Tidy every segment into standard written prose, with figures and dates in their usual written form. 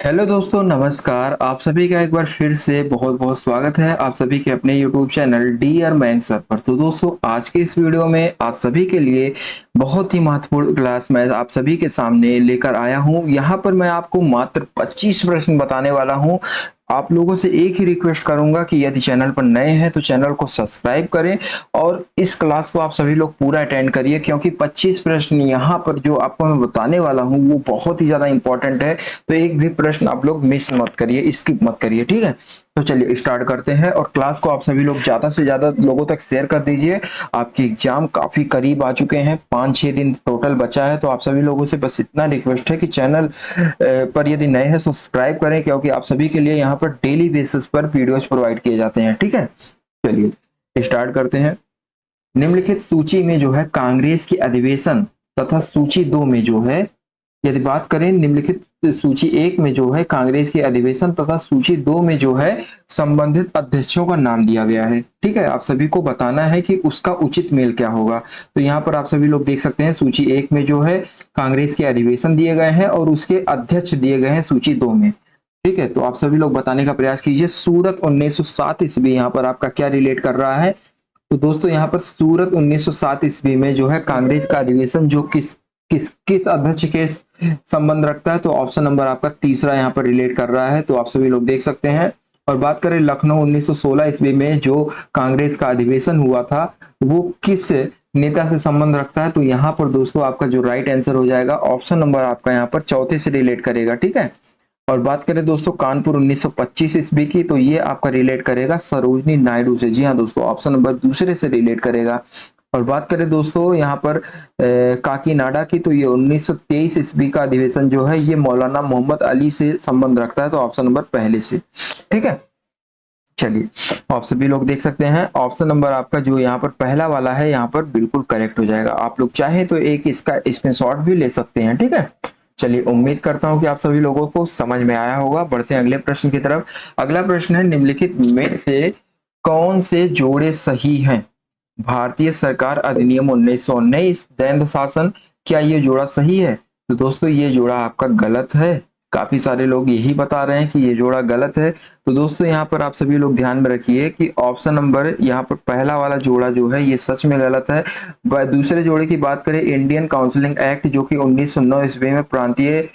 Hello दोस्तों, नमस्कार। आप सभी का एक बार फिर से बहुत बहुत स्वागत है आप सभी के अपने YouTube channel dear maths sir पर। तो दोस्तों, आज के इस वीडियो में आप सभी के लिए बहुत ही महत्वपूर्ण क्लास मैं आप सभी के सामने लेकर आया हूं। यहां पर मैं आपको मात्र 25 प्रश्न बताने वाला हूं। आप लोगों से एक ही रिक्वेस्ट करूंगा कि यदि चैनल पर नए हैं तो चैनल को सब्सक्राइब करें और इस क्लास को आप सभी लोग पूरा अटेंड करिए, क्योंकि 25 प्रश्न यहाँ पर जो आपको मैं बताने वाला हूँ वो बहुत ही ज्यादा इंपॉर्टेंट है। तो एक भी प्रश्न आप लोग मिस मत करिए, स्किप मत करिए, ठीक है। तो चलिए स्टार्ट करते हैं और क्लास को आप सभी लोग ज्यादा से ज्यादा लोगों तक शेयर कर दीजिए। आपकी एग्जाम काफी करीब आ चुके हैं, 5-6 दिन टोटल बचा है। तो आप सभी लोगों से बस इतना रिक्वेस्ट है कि चैनल पर यदि नए हैं सब्सक्राइब करें, क्योंकि आप सभी के लिए यहाँ पर डेली बेसिस पर वीडियोस प्रोवाइड किए जाते हैं, ठीक है। चलिए स्टार्ट करते हैं। निम्नलिखित सूची में जो है कांग्रेस की अधिवेशन तथा सूची 2 में जो है, यदि बात करें निम्नलिखित सूची 1 में जो है कांग्रेस के अधिवेशन तथा सूची 2 में जो है संबंधित अध्यक्षों का नाम दिया गया है, ठीक है। आप सभी को बताना है कि उसका उचित मेल क्या होगा। तो यहाँ पर आप सभी लोग देख सकते हैं सूची 1 में जो है कांग्रेस के अधिवेशन दिए गए हैं और उसके अध्यक्ष दिए गए हैं सूची 2 में, ठीक है। तो आप सभी लोग बताने का प्रयास कीजिए। सूरत 1907 ईस्वी यहाँ पर आपका क्या रिलेट कर रहा है। तो दोस्तों यहाँ पर सूरत 1907 ईस्वी में जो है कांग्रेस का अधिवेशन जो किस अध्यक्ष के संबंध रखता है, तो ऑप्शन नंबर आपका तीसरा यहाँ पर रिलेट कर रहा है। तो आप सभी लोग देख सकते हैं। और बात करें लखनऊ 1916 ईस्वी में जो कांग्रेस का अधिवेशन हुआ था वो किस नेता से संबंध रखता है, तो यहाँ पर दोस्तों आपका जो राइट आंसर हो जाएगा ऑप्शन नंबर आपका यहाँ पर चौथे से रिलेट करेगा, ठीक है। और बात करें दोस्तों कानपुर 1925 ईस्वी की, तो ये आपका रिलेट करेगा सरोजनी नायडू से। जी हाँ दोस्तों, ऑप्शन नंबर दूसरे से रिलेट करेगा। और बात करें दोस्तों यहाँ पर काकीनाडा की, तो ये 1923 ईस्वी का अधिवेशन जो है ये मौलाना मोहम्मद अली से संबंध रखता है। तो ऑप्शन नंबर पहले से, ठीक है। चलिए आप सभी लोग देख सकते हैं ऑप्शन नंबर आपका जो यहाँ पर पहला वाला है यहाँ पर बिल्कुल करेक्ट हो जाएगा। आप लोग चाहे तो एक इसका स्क्रीनशॉट भी ले सकते हैं, ठीक है। चलिए उम्मीद करता हूं कि आप सभी लोगों को समझ में आया होगा। बढ़ते हैं अगले प्रश्न की तरफ। अगला प्रश्न है निम्नलिखित में से कौन से जोड़े सही हैं। भारतीय सरकार अधिनियम 1919 दैंड शासन, क्या ये जोड़ा सही है। तो दोस्तों ये जोड़ा आपका गलत है। काफी सारे लोग यही बता रहे हैं कि ये जोड़ा गलत है। तो दोस्तों यहाँ पर आप सभी लोग ध्यान में रखिए कि ऑप्शन नंबर यहाँ पर पहला वाला जोड़ा जो है ये सच में गलत है। दूसरे जोड़े की बात करें इंडियन काउंसिलिंग एक्ट जो कि 1909 ईस्वी में प्रांतीय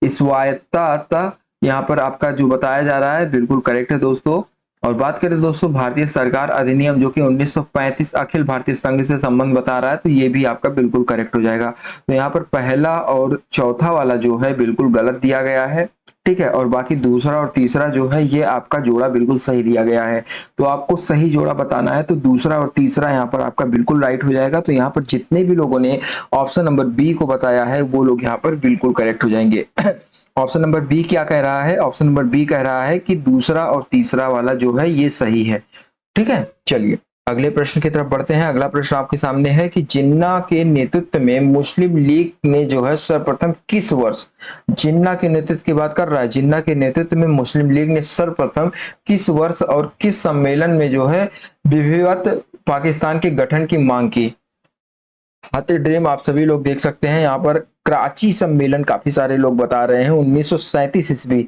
स्वायत्तता यहाँ पर आपका जो बताया जा रहा है बिल्कुल करेक्ट है दोस्तों। और बात करें दोस्तों भारतीय सरकार अधिनियम जो कि 1935 अखिल भारतीय संघ से संबंध बता रहा है, तो ये भी आपका बिल्कुल करेक्ट हो जाएगा। तो यहाँ पर पहला और चौथा वाला जो है बिल्कुल गलत दिया गया है, ठीक है। और बाकी दूसरा और तीसरा जो है ये आपका जोड़ा बिल्कुल सही दिया गया है। तो आपको सही जोड़ा बताना है तो दूसरा और तीसरा यहाँ पर आपका बिल्कुल राइट हो जाएगा। तो यहाँ पर जितने भी लोगों ने ऑप्शन नंबर बी को बताया है वो लोग यहाँ पर बिल्कुल करेक्ट हो जाएंगे। ऑप्शन नंबर बी क्या कह रहा है, ऑप्शन नंबर बी कह रहा है कि दूसरा और तीसरा वाला जो है ये सही है, ठीक है। चलिए अगले प्रश्न की तरफ बढ़ते हैं। अगला प्रश्न आपके सामने है कि जिन्ना के नेतृत्व में मुस्लिम लीग ने जो है सर्वप्रथम किस वर्ष, जिन्ना के नेतृत्व की बात कर रहा है, जिन्ना के नेतृत्व में मुस्लिम लीग ने सर्वप्रथम किस वर्ष और किस सम्मेलन में जो है विभिन्न पाकिस्तान के गठन की मांग की। हाथी ड्रीम आप सभी लोग देख सकते हैं यहाँ पर कराची सम्मेलन काफी सारे लोग बता रहे हैं 1937 ईस्वी।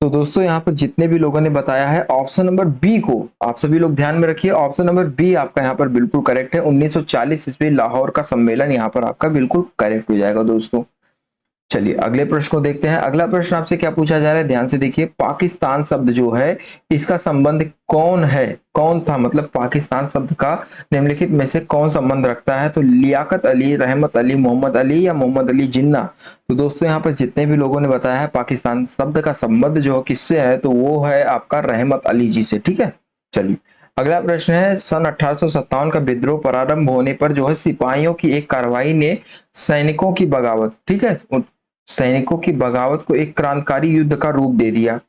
तो दोस्तों यहाँ पर जितने भी लोगों ने बताया है ऑप्शन नंबर बी को आप सभी लोग ध्यान में रखिए। ऑप्शन नंबर बी आपका यहाँ पर बिल्कुल करेक्ट है। 1940 ईस्वी लाहौर का सम्मेलन यहाँ पर आपका बिल्कुल करेक्ट हो जाएगा दोस्तों। चलिए अगले प्रश्न को देखते हैं। अगला प्रश्न आपसे क्या पूछा जा रहा है, ध्यान से देखिए। पाकिस्तान शब्द जो है इसका संबंध कौन है, कौन था, मतलब पाकिस्तान शब्द का निम्नलिखित में से कौन संबंध रखता है। तो लियाकत अली, रहमत अली, मोहम्मद अली या मोहम्मद अली जिन्ना। तो दोस्तों यहाँ पर जितने भी लोगों ने बताया है पाकिस्तान शब्द का संबंध जो किससे है, तो वो है आपका रहमत अली जी से, ठीक है। चलिए अगला प्रश्न है सन 1857 का विद्रोह प्रारंभ होने पर जो है सिपाहियों की एक कार्रवाई ने सैनिकों की बगावत, ठीक है, सैनिकों की बगावत को एक क्रांतिकारी युद्ध का रूप दे दिया।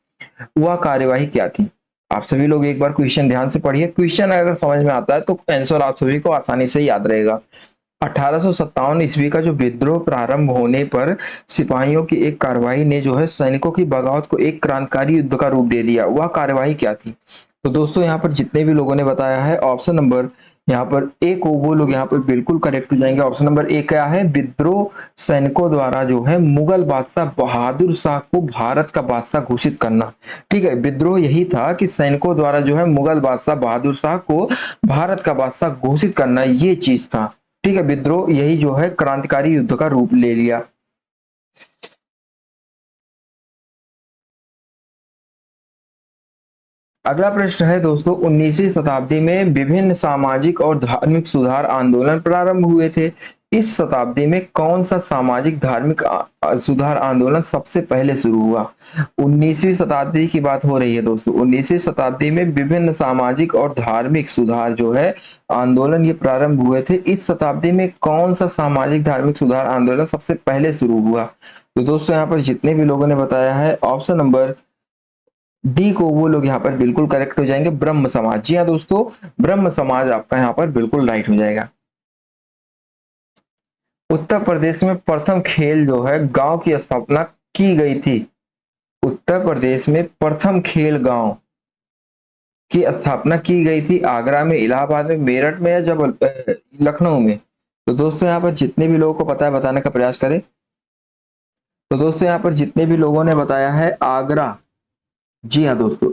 वह कार्यवाही क्या थी। आप सभी लोग एक बार क्वेश्चन ध्यान से पढ़िए। क्वेश्चन अगर समझ में आता है तो आंसर आप सभी को आसानी से याद रहेगा। 1857 ईस्वी का जो विद्रोह प्रारंभ होने पर सिपाहियों की एक कार्रवाई ने जो है सैनिकों की बगावत को एक क्रांतिकारी युद्ध का रूप दे दिया। वह कार्यवाही क्या थी। तो दोस्तों यहाँ पर जितने भी लोगों ने बताया है ऑप्शन नंबर यहाँ पर ए को वो लोग यहाँ पर बिल्कुल करेक्ट हो जाएंगे। ऑप्शन नंबर ए क्या है, विद्रोह सैनिकों द्वारा जो है मुगल बादशाह बहादुर शाह को भारत का बादशाह घोषित करना। ठीक है, विद्रोह यही था कि सैनिकों द्वारा जो है मुगल बादशाह बहादुर शाह को भारत का बादशाह घोषित करना, ये चीज था। ठीक है, विद्रोह यही जो है क्रांतिकारी युद्ध का रूप ले लिया। अगला प्रश्न है दोस्तों, 19वीं शताब्दी में विभिन्न सामाजिक और धार्मिक सुधार आंदोलन प्रारंभ हुए थे। इस शताब्दी में कौन सा सामाजिक धार्मिक सुधार आंदोलन सबसे पहले शुरू हुआ? 19वीं शताब्दी की बात हो रही है दोस्तों। 19वीं शताब्दी में विभिन्न सामाजिक और धार्मिक सुधार जो है आंदोलन ये प्रारंभ हुए थे। इस शताब्दी में कौन सा सामाजिक धार्मिक सुधार आंदोलन सबसे पहले शुरू हुआ? तो दोस्तों यहाँ पर जितने भी लोगों ने बताया है ऑप्शन नंबर डी को वो लोग यहाँ पर बिल्कुल करेक्ट हो जाएंगे, ब्रह्म समाज। जी हाँ दोस्तों, ब्रह्म समाज आपका यहाँ पर बिल्कुल राइट हो जाएगा। उत्तर प्रदेश में प्रथम खेल जो है गांव की स्थापना की गई थी। उत्तर प्रदेश में प्रथम खेल गांव की स्थापना की गई थी आगरा में, इलाहाबाद में, मेरठ में या लखनऊ में? तो दोस्तों यहाँ पर जितने भी लोगों को पता है बताने का प्रयास करें। तो दोस्तों यहाँ पर जितने भी लोगों ने बताया है आगरा, जी हाँ दोस्तों,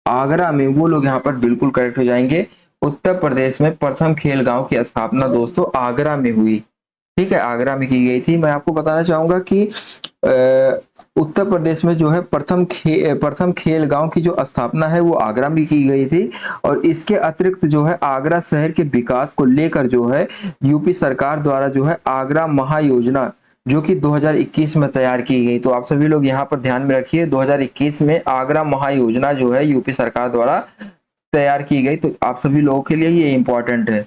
आगरा में वो लोग यहाँ पर बिल्कुल करेक्ट हो जाएंगे। उत्तर प्रदेश में प्रथम खेल गांव की स्थापना दोस्तों आगरा में हुई। ठीक है, आगरा में की गई थी। मैं आपको बताना चाहूंगा कि उत्तर प्रदेश में जो है प्रथम खेल गांव की जो स्थापना है वो आगरा में की गई थी। और इसके अतिरिक्त जो है आगरा शहर के विकास को लेकर जो है यूपी सरकार द्वारा जो है आगरा महायोजना जो कि 2021 में तैयार की गई। तो आप सभी लोग यहाँ पर ध्यान में रखिए, 2021 में आगरा महायोजना जो है यूपी सरकार द्वारा तैयार की गई। तो आप सभी लोगों के लिए ये इंपॉर्टेंट है।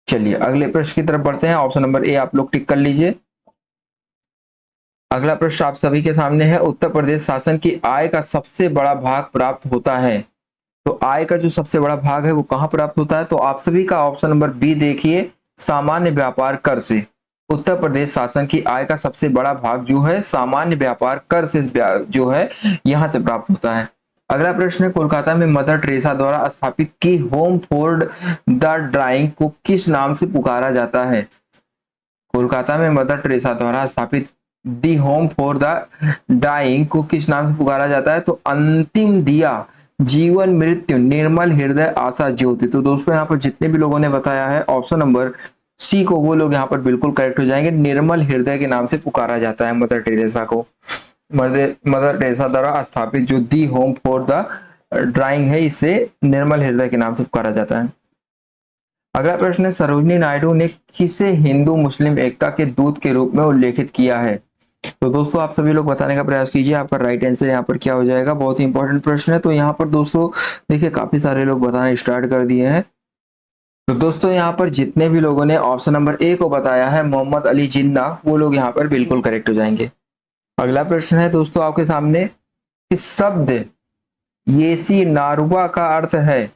चलिए अगले प्रश्न की तरफ बढ़ते हैं। ऑप्शन नंबर ए आप लोग टिक कर लीजिए। अगला प्रश्न आप सभी के सामने है, उत्तर प्रदेश शासन की आय का सबसे बड़ा भाग प्राप्त होता है। तो आय का जो सबसे बड़ा भाग है वो कहाँ प्राप्त होता है? तो आप सभी का ऑप्शन नंबर बी देखिए, सामान्य व्यापार कर से। उत्तर प्रदेश शासन की आय का सबसे बड़ा भाग जो है सामान्य व्यापार कर से जो है यहाँ से प्राप्त होता है। अगला प्रश्न है, कोलकाता में मदर टेरेसा द्वारा स्थापित की होम फॉर द ड्राइंग को किस नाम से पुकारा जाता है? कोलकाता में मदर टेरेसा द्वारा स्थापित the home for the dying को किस नाम से पुकारा जाता है? तो अंतिम दिया, जीवन मृत्यु, निर्मल हृदय, आशा ज्योति। तो दोस्तों यहाँ पर जितने भी लोगों ने बताया है ऑप्शन नंबर सी को वो लोग यहाँ पर बिल्कुल करेक्ट हो जाएंगे। निर्मल हृदय के नाम से पुकारा जाता है मदर टेरेसा को। मदर टेरेसा द्वारा स्थापित जो दी होम फॉर द ड्राइंग है इसे निर्मल हृदय के नाम से पुकारा जाता है। अगला प्रश्न है, सरोजिनी नायडू ने किसे हिंदू मुस्लिम एकता के दूत के रूप में उल्लेखित किया है? तो दोस्तों आप सभी लोग बताने का प्रयास कीजिए, आपका राइट आंसर यहाँ पर क्या हो जाएगा। बहुत ही इंपॉर्टेंट प्रश्न है। तो यहाँ पर दोस्तों देखिए काफी सारे लोग बताना स्टार्ट कर दिए हैं। तो दोस्तों यहाँ पर जितने भी लोगों ने ऑप्शन नंबर ए को बताया है मोहम्मद अली जिन्ना, वो लोग यहाँ पर बिल्कुल करेक्ट हो जाएंगे। अगला प्रश्न है दोस्तों आपके सामने, इस शब्द येसी नारुबा का अर्थ है?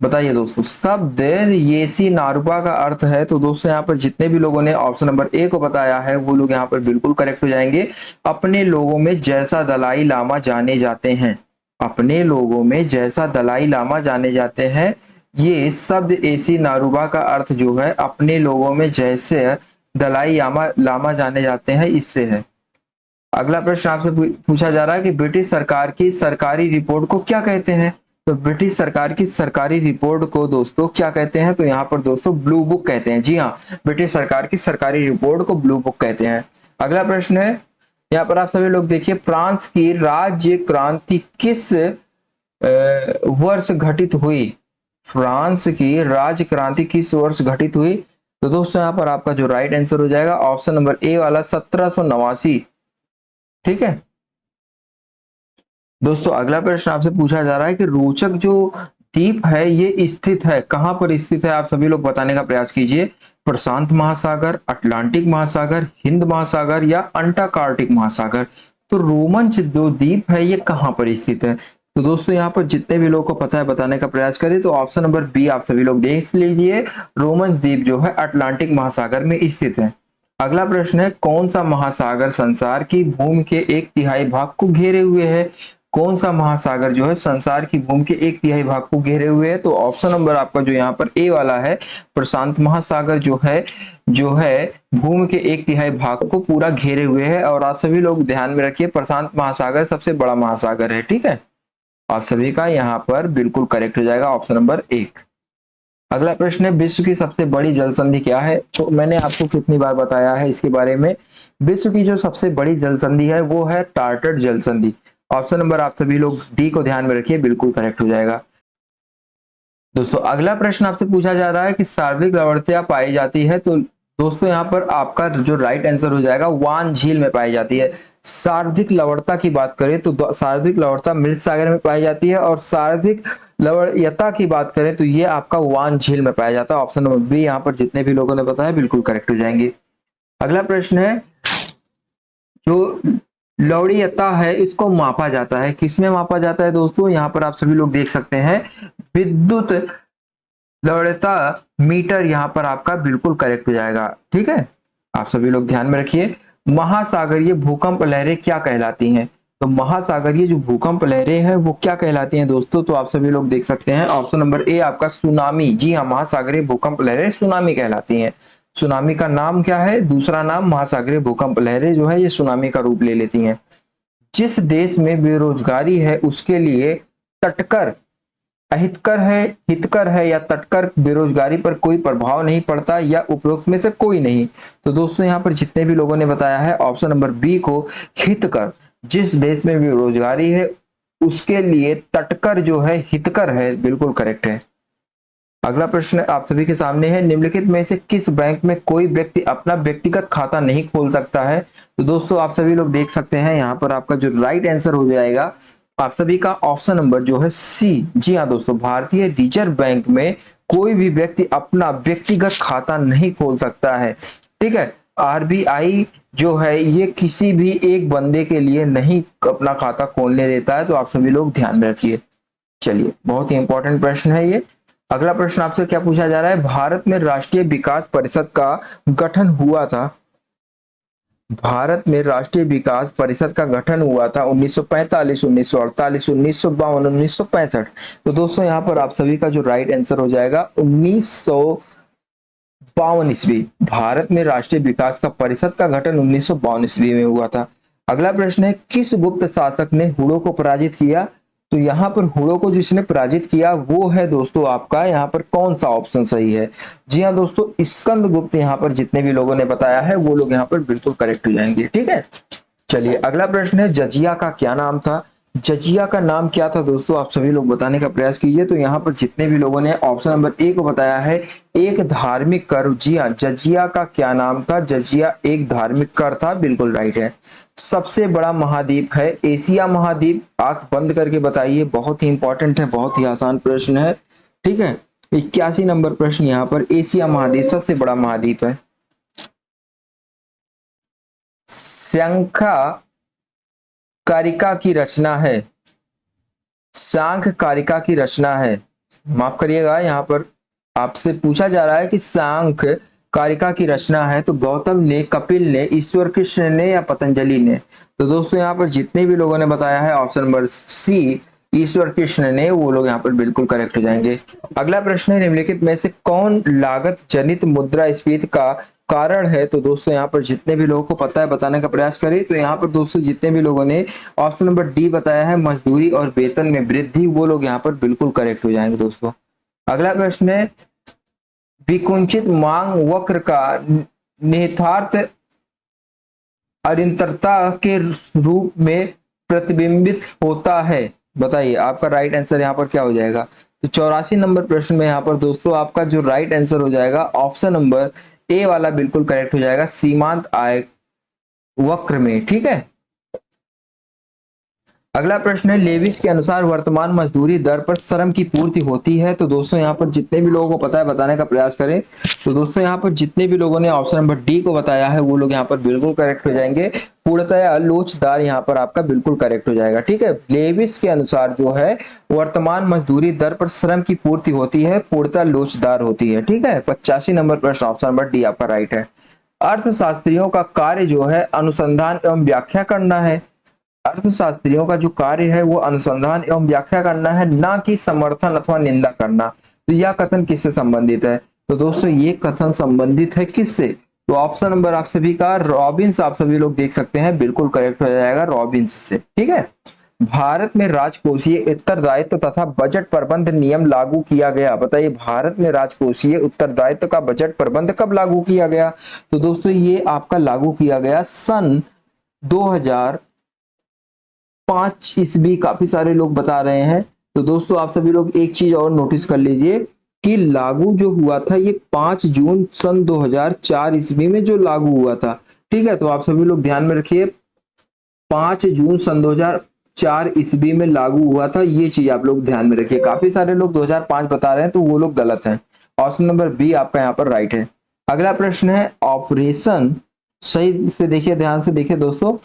बताइए दोस्तों, शब्द येसी नारुबा का अर्थ है। तो दोस्तों यहाँ पर जितने भी लोगों ने ऑप्शन नंबर ए को बताया है वो लोग यहाँ पर बिल्कुल करेक्ट हो जाएंगे। अपने लोगों में जैसा दलाई लामा जाने जाते हैं, अपने लोगों में जैसा दलाई लामा जाने जाते हैं, ये शब्द येसी नारुबा का अर्थ जो है अपने लोगों में जैसे दलाई लामा जाने जाते हैं इससे है। अगला प्रश्न आपसे पूछा जा रहा है कि ब्रिटिश सरकार की सरकारी रिपोर्ट को क्या कहते हैं? तो ब्रिटिश सरकार की सरकारी रिपोर्ट को दोस्तों क्या कहते हैं? तो यहाँ पर दोस्तों ब्लू बुक कहते हैं। जी हाँ, ब्रिटिश सरकार की सरकारी रिपोर्ट को ब्लू बुक कहते हैं। अगला प्रश्न है, यहाँ पर आप सभी लोग देखिए, फ्रांस की राज्य क्रांति किस वर्ष घटित हुई? फ्रांस की राज्य क्रांति किस वर्ष घटित हुई? तो दोस्तों यहाँ पर आपका जो राइट आंसर हो जाएगा ऑप्शन नंबर ए वाला 1789। ठीक है दोस्तों, अगला प्रश्न आपसे पूछा जा रहा है कि रोचक जो द्वीप है ये स्थित है, कहां पर स्थित है? आप सभी लोग बताने का प्रयास कीजिए। प्रशांत महासागर, अटलांटिक महासागर, हिंद महासागर या अंटार्कटिक महासागर? तो रोमंच जो द्वीप है ये कहां पर स्थित है? तो दोस्तों यहाँ पर जितने भी लोगों को पता है बताने का प्रयास करें। तो ऑप्शन नंबर बी आप सभी लोग देख लीजिए, रोमंच द्वीप जो है अटलांटिक महासागर में स्थित है। अगला प्रश्न है, कौन सा महासागर संसार की भूमि के 1/3 भाग को घेरे हुए है? कौन सा महासागर जो है संसार की भूमि के 1/3 भाग को घेरे हुए है? तो ऑप्शन नंबर आपका जो यहाँ पर ए वाला है, प्रशांत महासागर जो है भूमि के 1/3 भाग को पूरा घेरे हुए है। और आप सभी लोग ध्यान में रखिए, प्रशांत महासागर सबसे बड़ा महासागर है। ठीक है, आप सभी का यहाँ पर बिल्कुल करेक्ट हो जाएगा ऑप्शन नंबर 1। अगला प्रश्न है, विश्व की सबसे बड़ी जल संधि क्या है? तो मैंने आपको कितनी बार बताया है इसके बारे में। विश्व की जो सबसे बड़ी जल संधि है वो है टार्टर जल संधि। ऑप्शन नंबर आप सभी लोग डी को ध्यान में रखिए, बिल्कुल करेक्ट हो जाएगा। दोस्तों अगला प्रश्न आपसे पूछा जा रहा है कि सर्वाधिक लवणता पाई जाती है। तो दोस्तों यहाँ पर आपका जो राइट आंसर हो जाएगा वान झील में पाई जाती है। सर्वाधिक लवणता की बात करें तो सर्वाधिक लवणता मृत सागर में पाई जाती है, और सर्वाधिक लवणता की बात करें तो ये आपका वान झील में पाया जाता है। ऑप्शन नंबर बी यहाँ पर जितने भी लोगों ने बताया बिल्कुल करेक्ट हो जाएंगे। अगला प्रश्न है, जो लवणीयता है इसको मापा जाता है, किसमें मापा जाता है? दोस्तों यहाँ पर आप सभी लोग देख सकते हैं विद्युत लवणता मीटर, यहाँ पर आपका बिल्कुल करेक्ट हो जाएगा। ठीक है, आप सभी लोग ध्यान में रखिए। महासागरीय भूकंप लहरें क्या कहलाती हैं? तो महासागरीय जो भूकंप लहरें हैं वो क्या कहलाती हैं दोस्तों? तो आप सभी लोग देख सकते हैं ऑप्शन नंबर ए आपका सुनामी। जी हाँ, महासागरीय भूकंप लहरें सुनामी कहलाती हैं। सुनामी का नाम क्या है? दूसरा नाम महासागरीय भूकंप लहरें जो है ये सुनामी का रूप ले लेती हैं। जिस देश में बेरोजगारी है उसके लिए तटकर हितकर है या तटकर बेरोजगारी पर कोई प्रभाव नहीं पड़ता, या उपरोक्त में से कोई नहीं? तो दोस्तों यहाँ पर जितने भी लोगों ने बताया है ऑप्शन नंबर बी को हितकर, जिस देश में बेरोजगारी है उसके लिए तटकर जो है हितकर है, बिल्कुल करेक्ट है। अगला प्रश्न आप सभी के सामने है, निम्नलिखित में से किस बैंक में कोई व्यक्ति अपना व्यक्तिगत खाता नहीं खोल सकता है? तो दोस्तों आप सभी लोग देख सकते हैं यहाँ पर आपका जो राइट आंसर हो जाएगा आप सभी का ऑप्शन नंबर जो है सी। जी हाँ दोस्तों, भारतीय रिजर्व बैंक में कोई भी व्यक्ति अपना व्यक्तिगत खाता नहीं खोल सकता है। ठीक है, आरबीआई जो है ये किसी भी एक बंदे के लिए नहीं अपना खाता खोलने देता है, तो आप सभी लोग ध्यान रखिए। चलिए, बहुत ही इंपॉर्टेंट प्रश्न है ये। अगला प्रश्न आपसे क्या पूछा जा रहा है, भारत में राष्ट्रीय विकास परिषद का गठन हुआ था। भारत में राष्ट्रीय विकास परिषद का गठन हुआ था 1945, 1948, 1952, 1965। तो दोस्तों यहाँ पर आप सभी का जो राइट आंसर हो जाएगा 1952 ईस्वी। भारत में राष्ट्रीय विकास का परिषद का गठन 1952 ईस्वी में हुआ था। अगला प्रश्न है, किस गुप्त शासक ने हुड़ों को पराजित किया? तो यहाँ पर हुड़ों को जिसने पराजित किया वो है दोस्तों आपका, यहाँ पर कौन सा ऑप्शन सही है? जी हाँ दोस्तों, स्कंदगुप्त। यहाँ पर जितने भी लोगों ने बताया है वो लोग यहाँ पर बिल्कुल करेक्ट हो जाएंगे। ठीक है, चलिए अगला प्रश्न है, जजिया का क्या नाम था? जजिया का नाम क्या था दोस्तों? आप सभी लोग बताने का प्रयास कीजिए। तो यहाँ पर जितने भी लोगों ने ऑप्शन नंबर ए को बताया है एक धार्मिक कर। जी हाँ, जजिया का क्या नाम था? जजिया एक धार्मिक कर था, बिल्कुल राइट है। सबसे बड़ा महाद्वीप है एशिया महाद्वीप। आंख बंद करके बताइए, बहुत ही इंपॉर्टेंट है, बहुत ही आसान प्रश्न है। ठीक है, 81 नंबर प्रश्न यहाँ पर, एशिया महाद्वीप सबसे बड़ा महाद्वीप है। शंखा कारिका की रचना है, सांख कारिका की रचना है, माफ करिएगा, यहाँ पर आपसे पूछा जा रहा है कि सांख कारिका की रचना है तो गौतम ने, कपिल ने, ईश्वर कृष्ण ने या पतंजलि ने? तो दोस्तों यहाँ पर जितने भी लोगों ने बताया है ऑप्शन नंबर सी ईश्वर कृष्ण ने, वो लोग यहाँ पर बिल्कुल करेक्ट हो जाएंगे। अगला प्रश्न है, निम्नलिखित में से कौन लागत जनित मुद्रास्फीति का कारण है? तो दोस्तों यहाँ पर जितने भी लोगों को पता है बताने का प्रयास करें। तो यहाँ पर दोस्तों जितने भी लोगों ने ऑप्शन नंबर डी बताया है मजदूरी और वेतन में वृद्धि, वो लोग यहाँ पर बिल्कुल करेक्ट हो जाएंगे दोस्तों। अगला प्रश्न है, विकुंचित मांग वक्र का निहितार्थ अनिरंतरता के रूप में प्रतिबिंबित होता है, बताइए आपका राइट आंसर यहाँ पर क्या हो जाएगा? तो 84 नंबर प्रश्न में यहाँ पर दोस्तों आपका जो राइट आंसर हो जाएगा ऑप्शन नंबर ए वाला बिल्कुल करेक्ट हो जाएगा, सीमांत आय वक्र में। ठीक है, अगला प्रश्न है, लेविस के अनुसार वर्तमान मजदूरी दर पर श्रम की पूर्ति होती है। तो दोस्तों यहाँ पर जितने भी लोगों को पता है बताने का प्रयास करें। तो दोस्तों यहाँ पर जितने भी लोगों ने ऑप्शन नंबर डी को बताया है वो लोग यहाँ पर बिल्कुल करेक्ट हो जाएंगे। पूर्णतया लोचदार यहाँ पर आपका बिल्कुल करेक्ट हो जाएगा। ठीक है, लेविस के अनुसार जो है वर्तमान मजदूरी दर पर श्रम की पूर्ति होती है, पूर्णतः लोचदार होती है। ठीक है, 85 नंबर प्रश्न ऑप्शन नंबर डी आपका राइट है। अर्थशास्त्रियों का कार्य जो है अनुसंधान एवं व्याख्या करना है। अर्थशास्त्रियों का जो कार्य है वो अनुसंधान एवं व्याख्या करना है, ना कि समर्थन अथवा निंदा करना। तो यह कथन किससे संबंधित है? तो दोस्तों ये कथन संबंधित है किससे? तो ऑप्शन नंबर आप सभी का रॉबिन्स, आप सभी लोग देख सकते हैं, बिल्कुल करेक्ट हो जाएगा रॉबिन्स से। ठीक है। भारत में राजकोषीय उत्तरदायित्व तथा बजट प्रबंध नियम लागू किया गया। बताइए, भारत में राजकोषीय उत्तरदायित्व का बजट प्रबंध कब लागू किया गया? तो दोस्तों ये आपका लागू किया गया सन 2005 ईस्वी। काफी सारे लोग बता रहे हैं। तो दोस्तों आप सभी लोग एक चीज और नोटिस कर लीजिए कि लागू जो हुआ था ये 5 जून सन 2004 ईस्वी में जो लागू हुआ था। ठीक है, तो आप सभी लोग ध्यान में रखिए, 5 जून सन 2004 ईस्वी में लागू हुआ था, ये चीज आप लोग ध्यान में रखिए। काफी सारे लोग 2005 बता रहे हैं, तो वो लोग गलत हैं। ऑप्शन नंबर बी आपका यहाँ पर राइट है। अगला प्रश्न है ऑपरेशन, सही से देखिए, ध्यान से देखिए दोस्तों,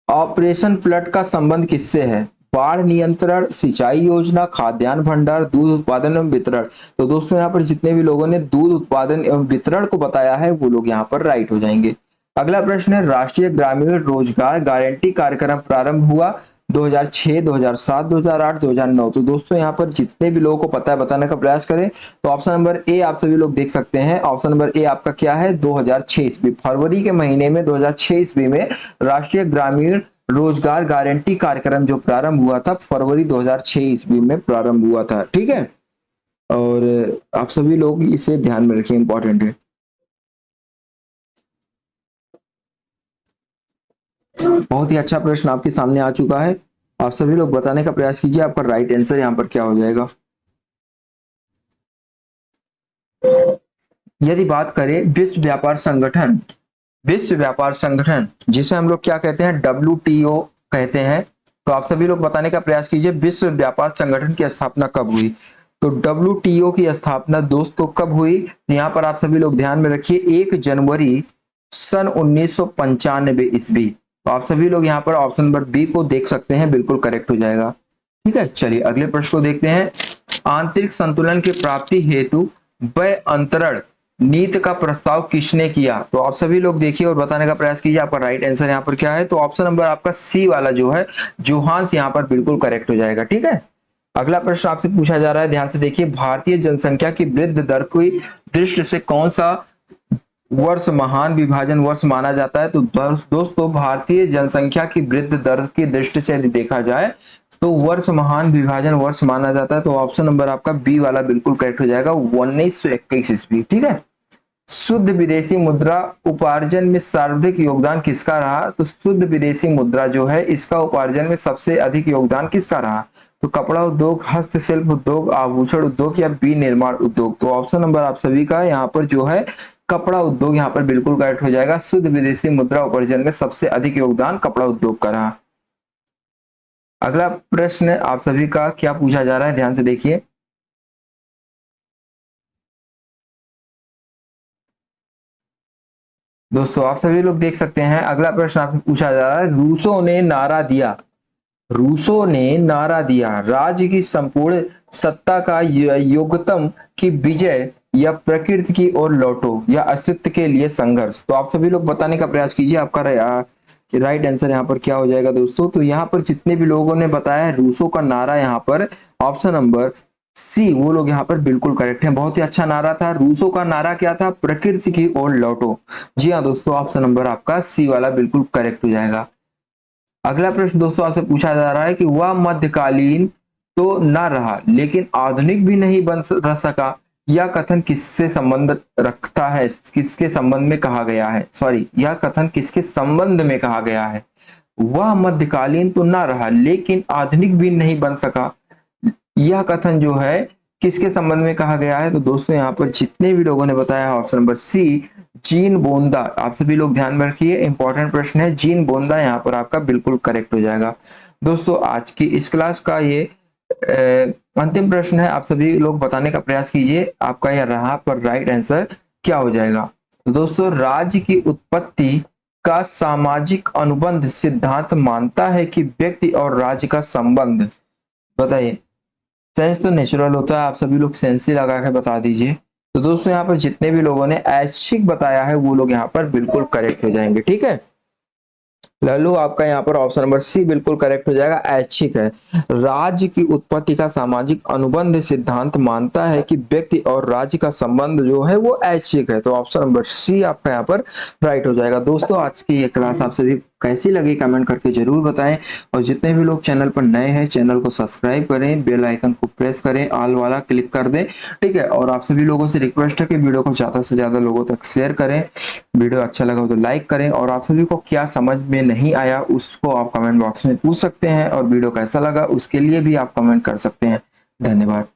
ऑपरेशन फ्लड का संबंध किससे है? बाढ़ नियंत्रण, सिंचाई योजना, खाद्यान्न भंडार, दूध उत्पादन एवं वितरण। तो दोस्तों यहाँ पर जितने भी लोगों ने दूध उत्पादन एवं वितरण को बताया है वो लोग यहाँ पर राइट हो जाएंगे। अगला प्रश्न है राष्ट्रीय ग्रामीण रोजगार गारंटी कार्यक्रम प्रारंभ हुआ 2006, 2007, 2008, 2009। तो दोस्तों यहाँ पर जितने भी लोगों को पता है बताने का प्रयास करें। तो ऑप्शन नंबर ए आप सभी लोग देख सकते हैं। ऑप्शन नंबर ए आपका क्या है? 2006 ईस्वी, फरवरी के महीने में 2006 ईस्वी में राष्ट्रीय ग्रामीण रोजगार गारंटी कार्यक्रम जो प्रारंभ हुआ था, फरवरी 2006 ईस्वी में प्रारंभ हुआ था। ठीक है, और आप सभी लोग इसे ध्यान में रखिए, इंपॉर्टेंट है। बहुत ही अच्छा प्रश्न आपके सामने आ चुका है। आप सभी लोग बताने का प्रयास कीजिए, आपका राइट आंसर यहाँ पर क्या हो जाएगा। यदि बात करें विश्व व्यापार संगठन, विश्व व्यापार संगठन जिसे हम लोग क्या कहते हैं? WTO कहते हैं। तो आप सभी लोग बताने का प्रयास कीजिए विश्व व्यापार संगठन की स्थापना कब हुई? तो WTO की स्थापना दोस्तों कब हुई? यहाँ पर आप सभी लोग ध्यान में रखिए 1 जनवरी सन 1995 ईस्वी। तो आप सभी लोग यहाँ पर ऑप्शन नंबर बी को देख सकते हैं, बिल्कुल करेक्ट हो जाएगा। ठीक है, चलिए अगले प्रश्न को देखते हैं। आंतरिक संतुलन की प्राप्ति हेतु व्यय अंतरण नीति का प्रस्ताव किसने किया? तो आप सभी लोग देखिए और बताने का प्रयास कीजिए, आपका राइट आंसर यहाँ पर क्या है? तो ऑप्शन नंबर आपका सी वाला जो है जोहान्स यहाँ पर बिल्कुल करेक्ट हो जाएगा। ठीक है, अगला प्रश्न आपसे पूछा जा रहा है, ध्यान से देखिए। भारतीय जनसंख्या की वृद्धि दर की दृष्टि से कौन सा वर्ष महान विभाजन वर्ष माना जाता है? तो दोस्तों भारतीय जनसंख्या की वृद्धि दर की दृष्टि से यदि देखा जाए तो वर्ष महान विभाजन वर्ष माना जाता है। तो ऑप्शन नंबर आपका बी वाला बिल्कुल करेक्ट हो जाएगा, 1921 ईस्वी। ठीक है, शुद्ध विदेशी मुद्रा उपार्जन में सर्वाधिक योगदान किसका रहा? तो शुद्ध विदेशी मुद्रा जो है इसका उपार्जन में सबसे अधिक योगदान किसका रहा? तो कपड़ा उद्योग, हस्तशिल्प उद्योग, आभूषण उद्योग या विनिर्माण उद्योग। तो ऑप्शन नंबर आप सभी का यहाँ पर जो है कपड़ा उद्योग यहाँ पर बिल्कुल करेक्ट हो जाएगा। शुद्ध विदेशी मुद्रा उपार्जन में सबसे अधिक योगदान कपड़ा उद्योग का रहा। अगला प्रश्न आप सभी का क्या पूछा जा रहा है, ध्यान से देखिए। दोस्तों आप सभी लोग देख सकते हैं, अगला प्रश्न आपसे पूछा जा रहा है, रूसो ने नारा दिया, रूसो ने नारा दिया राज्य की संपूर्ण सत्ता का योगतम की विजय या प्रकृति की ओर लौटो या अस्तित्व के लिए संघर्ष। तो आप सभी लोग बताने का प्रयास कीजिए, आपका राइट आंसर यहाँ पर क्या हो जाएगा दोस्तों? तो यहाँ पर जितने भी लोगों ने बताया है रूसो का नारा, यहाँ पर ऑप्शन नंबर सी, वो लोग यहाँ पर बिल्कुल करेक्ट हैं। बहुत ही अच्छा नारा था। रूसो का नारा क्या था? प्रकृति की ओर लौटो। जी हाँ दोस्तों, ऑप्शन नंबर आपका सी वाला बिल्कुल करेक्ट हो जाएगा। अगला प्रश्न दोस्तों आपसे पूछा जा रहा है कि वह मध्यकालीन तो न रहा लेकिन आधुनिक भी नहीं बन रह सका, यह कथन किससे संबंध रखता है? किसके संबंध में कहा गया है? सॉरी, यह कथन किसके संबंध में कहा गया है? वह मध्यकालीन तो न रहा लेकिन आधुनिक भी नहीं बन सका, यह कथन जो है किसके संबंध में कहा गया है? तो दोस्तों यहाँ पर जितने भी लोगों ने बताया ऑप्शन नंबर सी, जीन बोंदा। आप सभी लोग ध्यान में रखिए, इंपॉर्टेंट प्रश्न है, जीन बोंदा यहाँ पर आपका बिल्कुल करेक्ट हो जाएगा। दोस्तों आज की इस क्लास का ये अंतिम प्रश्न है, आप सभी लोग बताने का प्रयास कीजिए, आपका यह रहा पर राइट आंसर क्या हो जाएगा? तो दोस्तों राज्य की उत्पत्ति का सामाजिक अनुबंध सिद्धांत मानता है कि व्यक्ति और राज्य का संबंध, बताइए, सेंस तो नेचुरल होता है, आप सभी लोग सेंस ही लगा के बता दीजिए। तो दोस्तों यहाँ पर जितने भी लोगों ने ऐच्छिक बताया है वो लोग यहाँ पर बिल्कुल करेक्ट हो जाएंगे। ठीक है, लल्लू आपका यहाँ पर ऑप्शन नंबर सी बिल्कुल करेक्ट हो जाएगा, ऐच्छिक है। राज्य की उत्पत्ति का सामाजिक अनुबंध सिद्धांत मानता है कि व्यक्ति और राज्य का संबंध जो है वो ऐच्छिक है, तो ऑप्शन नंबर सी आपका यहाँ पर राइट हो जाएगा। दोस्तों आज की ये क्लास आप सभी कैसी लगी कमेंट करके जरूर बताएं, और जितने भी लोग चैनल पर नए हैं चैनल को सब्सक्राइब करें, बेल आइकन को प्रेस करें, ऑल वाला क्लिक कर दें, ठीक है। और आप सभी लोगों से रिक्वेस्ट है कि वीडियो को ज्यादा से ज्यादा लोगों तक शेयर करें, वीडियो अच्छा लगा हो तो लाइक करें, और आप सभी को क्या समझ में नहीं आया उसको आप कमेंट बॉक्स में पूछ सकते हैं, और वीडियो कैसा लगा उसके लिए भी आप कमेंट कर सकते हैं। धन्यवाद।